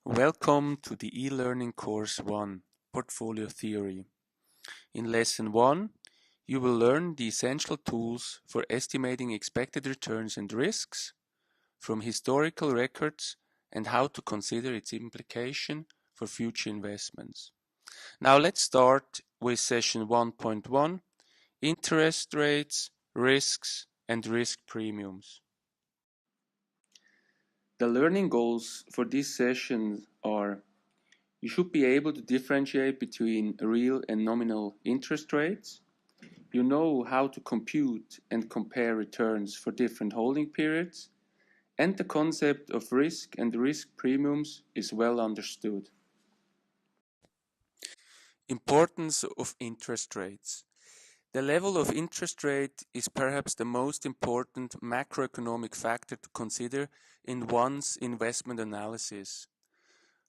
Welcome to the e-learning course 1, Portfolio Theory. In lesson 1, you will learn the essential tools for estimating expected returns and risks from historical records and how to consider its implication for future investments. Now let's start with session 1.1, interest rates, risks, and risk premiums. The learning goals for this session are: you should be able to differentiate between real and nominal interest rates. You know how to compute and compare returns for different holding periods. And the concept of risk and risk premiums is well understood. Importance of interest rates. The level of interest rate is perhaps the most important macroeconomic factor to consider in one's investment analysis.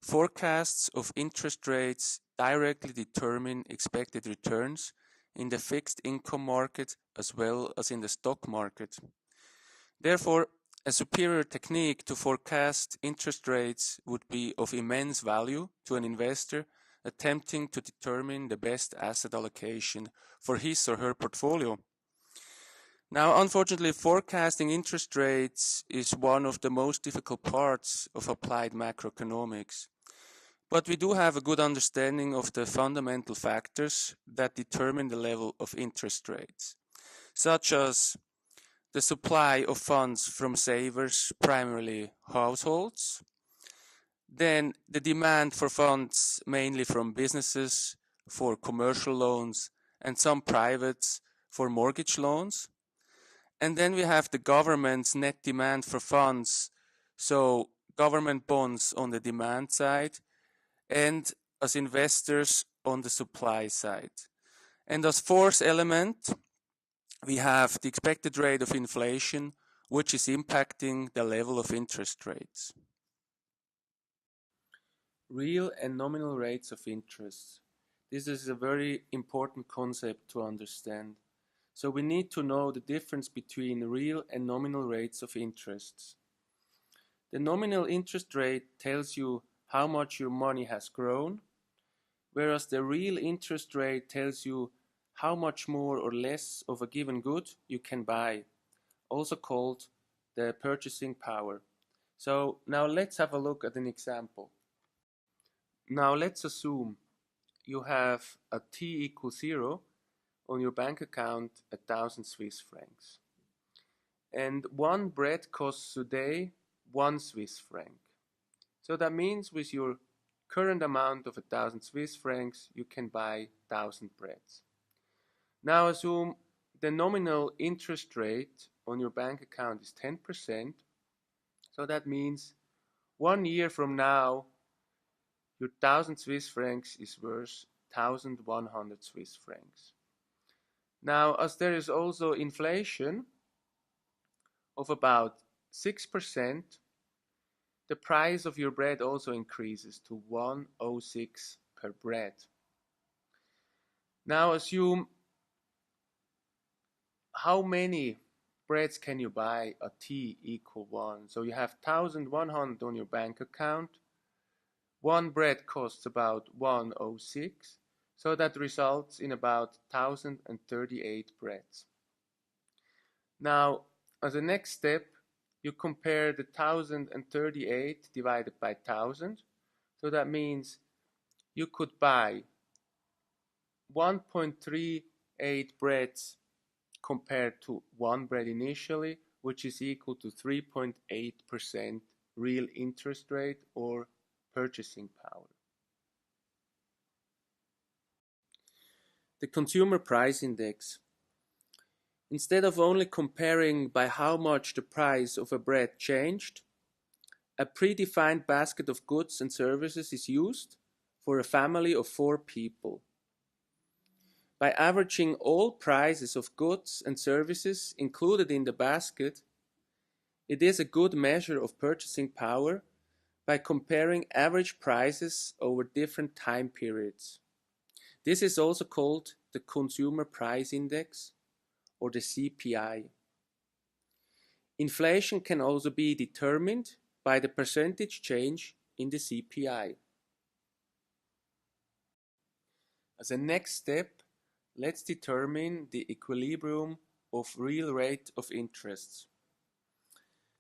Forecasts of interest rates directly determine expected returns in the fixed income market as well as in the stock market. Therefore, a superior technique to forecast interest rates would be of immense value to an investor attempting to determine the best asset allocation for his or her portfolio. Now, unfortunately, forecasting interest rates is one of the most difficult parts of applied macroeconomics. But we do have a good understanding of the fundamental factors that determine the level of interest rates, such as the supply of funds from savers, primarily households, then the demand for funds mainly from businesses for commercial loans and some privates for mortgage loans. And then we have the government's net demand for funds, so government bonds on the demand side, and as investors on the supply side. And as fourth element, we have the expected rate of inflation, which is impacting the level of interest rates. Real and nominal rates of interest. This is a very important concept to understand. So we need to know the difference between real and nominal rates of interests. The nominal interest rate tells you how much your money has grown, whereas the real interest rate tells you how much more or less of a given good you can buy, also called the purchasing power. So now let's have a look at an example. Now let's assume you have a t equals 0 on your bank account 1,000 Swiss francs. And one bread costs today 1 Swiss franc. So that means with your current amount of 1,000 Swiss francs, you can buy 1,000 breads. Now assume the nominal interest rate on your bank account is 10%. So that means 1 year from now, your 1,000 Swiss francs is worth 1,100 Swiss francs. Now, as there is also inflation of about 6%, the price of your bread also increases to 1.06 per bread. Now assume how many breads can you buy at t equal 1. So you have 1,100 on your bank account. One bread costs about 1.06, so that results in about 1,038 breads. Now, as a next step, you compare the 1,038 divided by 1,000. So that means you could buy 1.38 breads compared to one bread initially, which is equal to 3.8% real interest rate or purchasing power. The Consumer Price Index. Instead of only comparing by how much the price of a bread changed, a predefined basket of goods and services is used for a family of 4 people. By averaging all prices of goods and services included in the basket, it is a good measure of purchasing power by comparing average prices over different time periods. This is also called the Consumer Price Index or the CPI. Inflation can also be determined by the percentage change in the CPI. As a next step, let's determine the equilibrium of real rate of interest.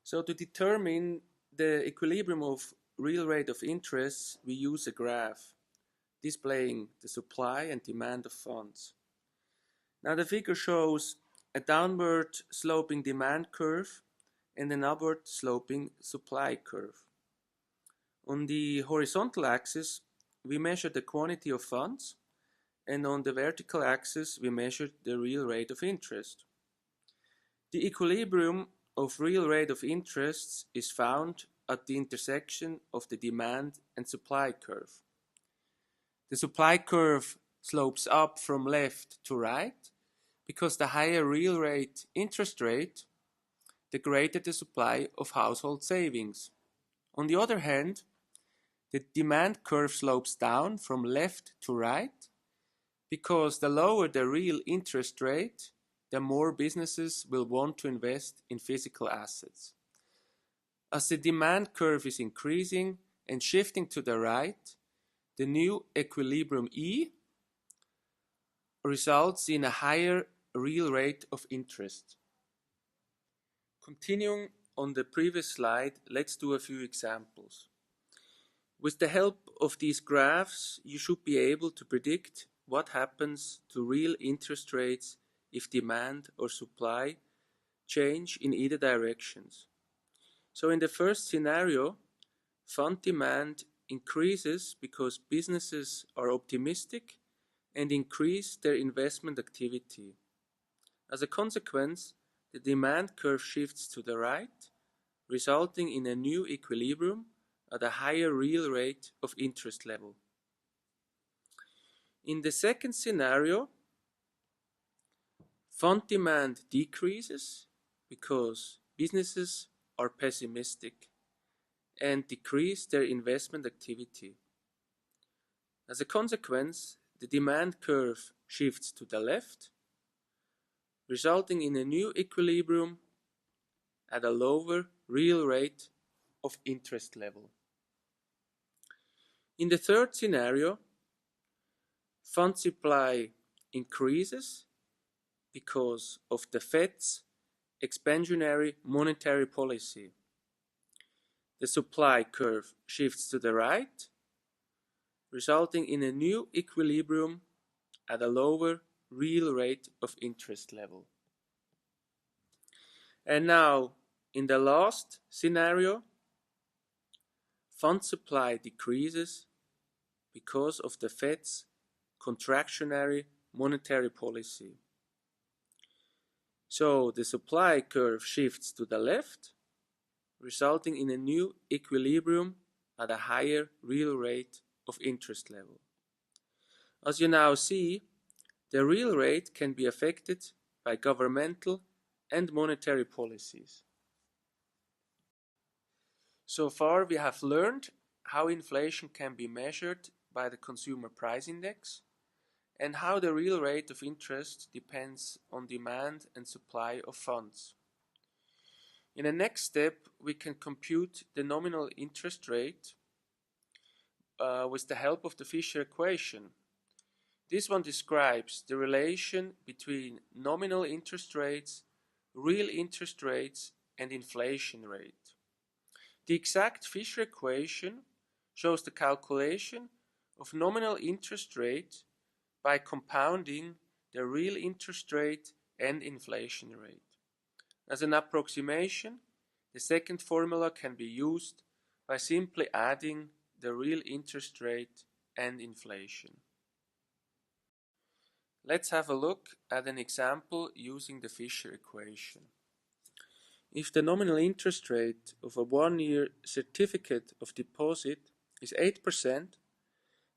So to determine the equilibrium of real rate of interest, we use a graph displaying the supply and demand of funds. Now the figure shows a downward sloping demand curve and an upward sloping supply curve. On the horizontal axis, we measure the quantity of funds, and on the vertical axis, we measure the real rate of interest. The equilibrium of real rate of interest is found at the intersection of the demand and supply curve. The supply curve slopes up from left to right because the higher real rate interest rate, the greater the supply of household savings. On the other hand, the demand curve slopes down from left to right because the lower the real interest rate, the more businesses will want to invest in physical assets. As the demand curve is increasing and shifting to the right, the new equilibrium E results in a higher real rate of interest. Continuing on the previous slide, let's do a few examples. With the help of these graphs, you should be able to predict what happens to real interest rates if demand or supply change in either directions. So in the first scenario, fund demand increases because businesses are optimistic and increase their investment activity. As a consequence, the demand curve shifts to the right, resulting in a new equilibrium at a higher real rate of interest level. In the second scenario, fund demand decreases because businesses are pessimistic and decrease their investment activity. As a consequence, the demand curve shifts to the left, resulting in a new equilibrium at a lower real rate of interest level. In the third scenario, fund supply increases because of the Fed's expansionary monetary policy. The supply curve shifts to the right, resulting in a new equilibrium at a lower real rate of interest level. And now, in the last scenario, fund supply decreases because of the Fed's contractionary monetary policy. So the supply curve shifts to the left, resulting in a new equilibrium at a higher real rate of interest level. As you now see, the real rate can be affected by governmental and monetary policies. So far we have learned how inflation can be measured by the Consumer Price Index and how the real rate of interest depends on demand and supply of funds. In the next step, we can compute the nominal interest rate with the help of the Fisher equation. This one describes the relation between nominal interest rates, real interest rates, and inflation rate. The exact Fisher equation shows the calculation of nominal interest rate by compounding the real interest rate and inflation rate. As an approximation, the second formula can be used by simply adding the real interest rate and inflation. Let's have a look at an example using the Fisher equation. If the nominal interest rate of a one-year certificate of deposit is 8%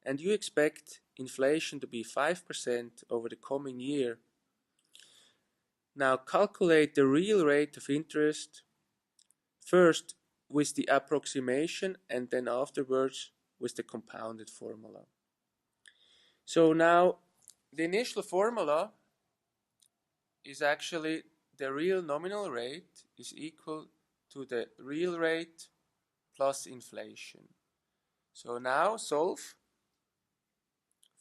and you expect inflation to be 5% over the coming year, now calculate the real rate of interest first with the approximation and then afterwards with the compounded formula. So now the initial formula is actually the real nominal rate is equal to the real rate plus inflation. So now solve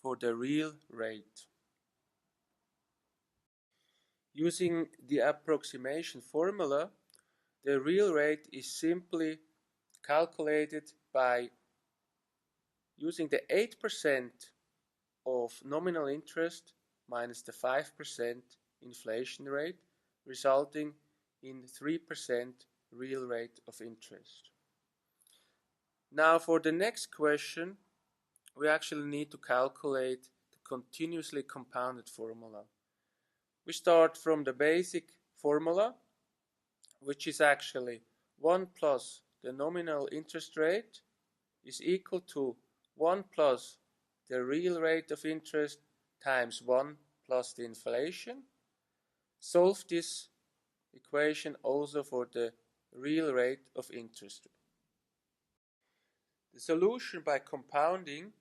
for the real rate. Using the approximation formula, the real rate is simply calculated by using the 8% of nominal interest minus the 5% inflation rate, resulting in 3% real rate of interest. Now for the next question, we actually need to calculate the continuously compounded formula. We start from the basic formula, which is actually 1 plus the nominal interest rate is equal to 1 plus the real rate of interest times 1 plus the inflation. Solve this equation also for the real rate of interest. The solution by compounding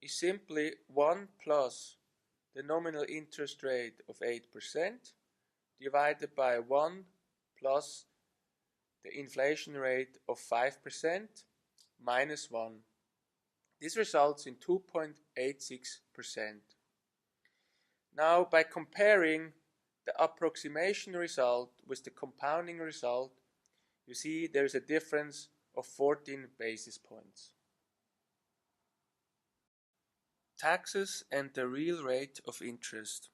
is simply 1 plus the nominal interest rate of 8% divided by 1 plus the inflation rate of 5% minus 1. This results in 2.86%. Now, by comparing the approximation result with the compounding result, you see there's a difference of 14 basis points. Taxes and the real rate of interest.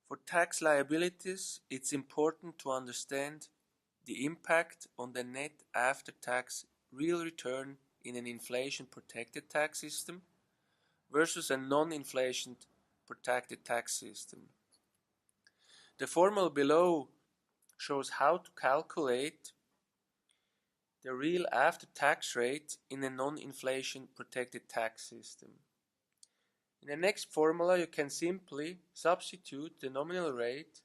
For tax liabilities, it's important to understand the impact on the net after-tax real return in an inflation-protected tax system versus a non-inflation protected tax system. The formula below shows how to calculate the real after-tax rate in a non-inflation protected tax system. In the next formula, you can simply substitute the nominal rate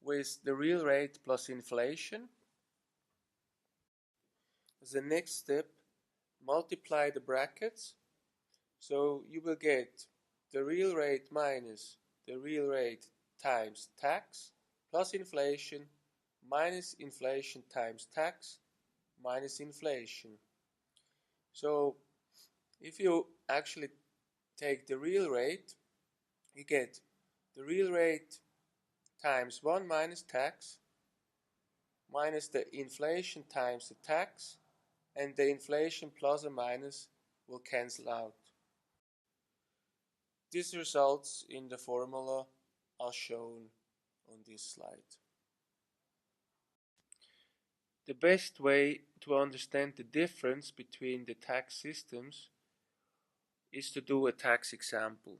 with the real rate plus inflation. As the next step, multiply the brackets. So you will get the real rate minus the real rate times tax plus inflation minus inflation times tax minus inflation. So if you actually take the real rate, you get the real rate times 1 minus tax minus the inflation times the tax, and the inflation plus or minus will cancel out. This results in the formula as shown on this slide. The best way to understand the difference between the tax systems is to do a tax example.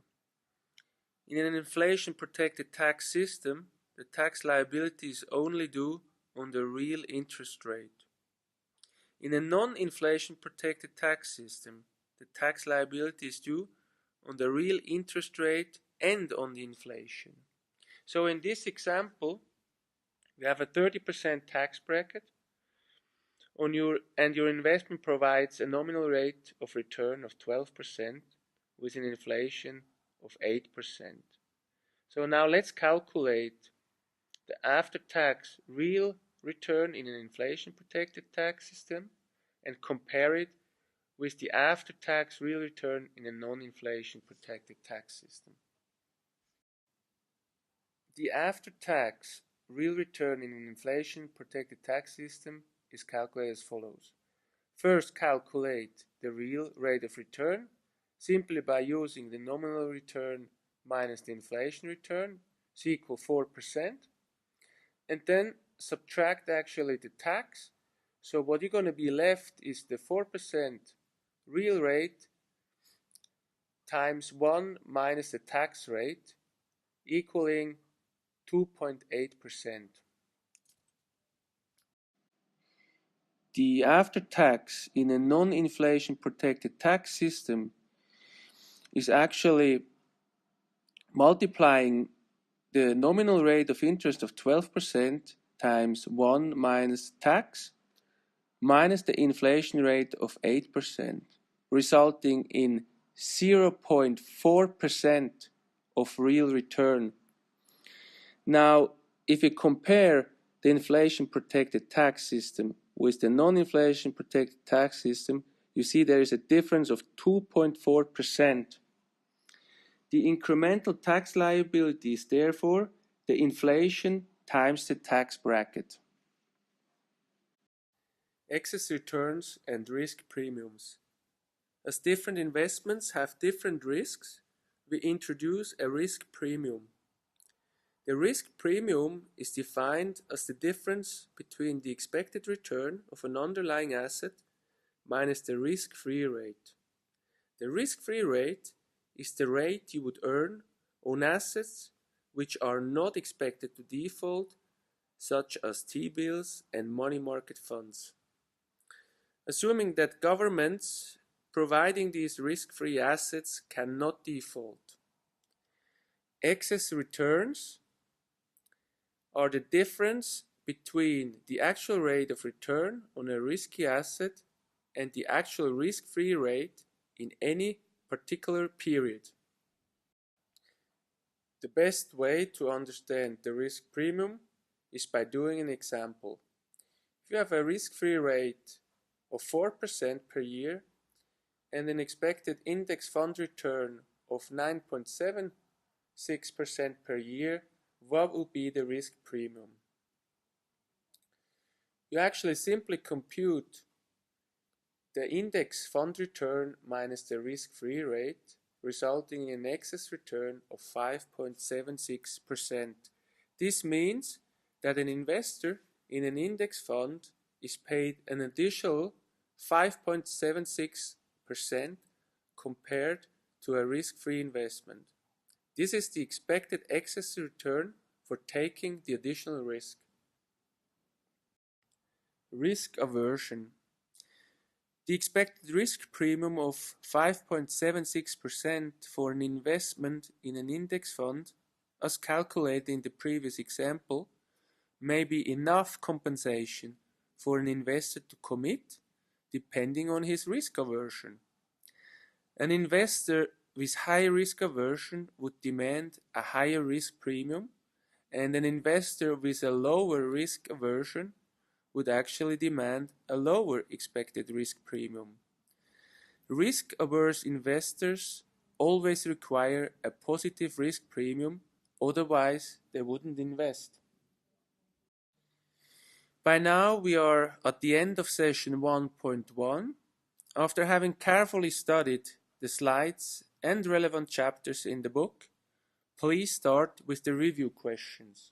In an inflation-protected tax system, the tax liability is only due on the real interest rate. In a non-inflation protected tax system, the tax liability is due on the real interest rate and on the inflation. So in this example, we have a 30% tax bracket and your investment provides a nominal rate of return of 12% with an inflation of 8%. So now let's calculate the after-tax real return in an inflation-protected tax system and compare it with the after-tax real return in a non-inflation protected tax system. The after-tax real return in an inflation-protected tax system is calculated as follows. First, calculate the real rate of return simply by using the nominal return minus the inflation return is equal 4%, and then subtract actually the tax. So what you're going to be left is the 4% real rate times 1 minus the tax rate equaling 2.8%. The after-tax in a non-inflation protected tax system is actually multiplying the nominal rate of interest of 12% times 1 minus tax minus the inflation rate of 8%, resulting in 0.4% of real return. Now, if you compare the inflation protected tax system with the non-inflation protected tax system, You see there is a difference of 2.4%. The incremental tax liability is therefore the inflation times the tax bracket. Excess returns and risk premiums. As different investments have different risks, we introduce a risk premium. The risk premium is defined as the difference between the expected return of an underlying asset minus the risk-free rate. The risk-free rate is the rate you would earn on assets which are not expected to default, such as T-bills and money market funds. Assuming that governments providing these risk-free assets cannot default. Excess returns are the difference between the actual rate of return on a risky asset and the actual risk-free rate in any particular period. The best way to understand the risk premium is by doing an example. If you have a risk-free rate of 4% per year and an expected index fund return of 9.76% per year, what will be the risk premium? You actually simply compute the index fund return minus the risk-free rate, resulting in an excess return of 5.76%. This means that an investor in an index fund is paid an additional 5.76% compared to a risk-free investment. This is the expected excess return for taking the additional risk. Risk aversion. The expected risk premium of 5.76% for an investment in an index fund, as calculated in the previous example, may be enough compensation for an investor to commit, depending on his risk aversion. An investor with high risk aversion would demand a higher risk premium, and an investor with a lower risk aversion would actually demand a lower expected risk premium. Risk-averse investors always require a positive risk premium, otherwise they wouldn't invest. By now we are at the end of session 1.1. After having carefully studied the slides and relevant chapters in the book, please start with the review questions.